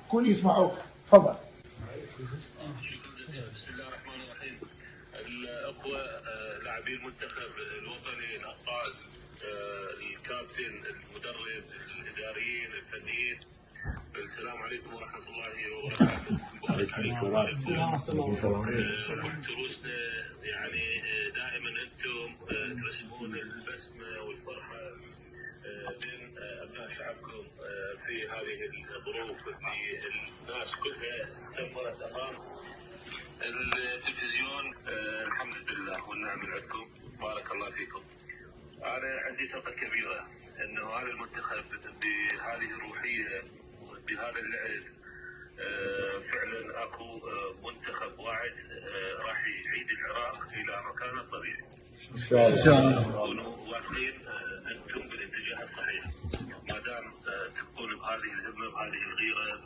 كل يسمعوك. تفضل. شكرا جزيلا. بسم الله الرحمن الرحيم. الاخوه لاعبي المنتخب الوطني الابطال، الكابتن، المدرب، الاداريين، الفنيين، السلام عليكم ورحمه الله وبركاته. تروسنا يعني دائما انتم ترسمون البسمه والفرحه بين ابناء شعبكم في هذه الظروف اللي الناس كلها سمرت امام التلفزيون. الحمد لله والنعم من عندكم، بارك الله فيكم. انا عندي ثقه كبيره انه هذا المنتخب بهذه الروحيه بهذا اللعب فعلا اكو منتخب واعد راح يعيد العراق الى مكانه الطبيعي. ان شاء الله. كونوا واثقين انتم بالاتجاه الصحيح، ما دام تبقون بهذه الهمه بهذه الغيره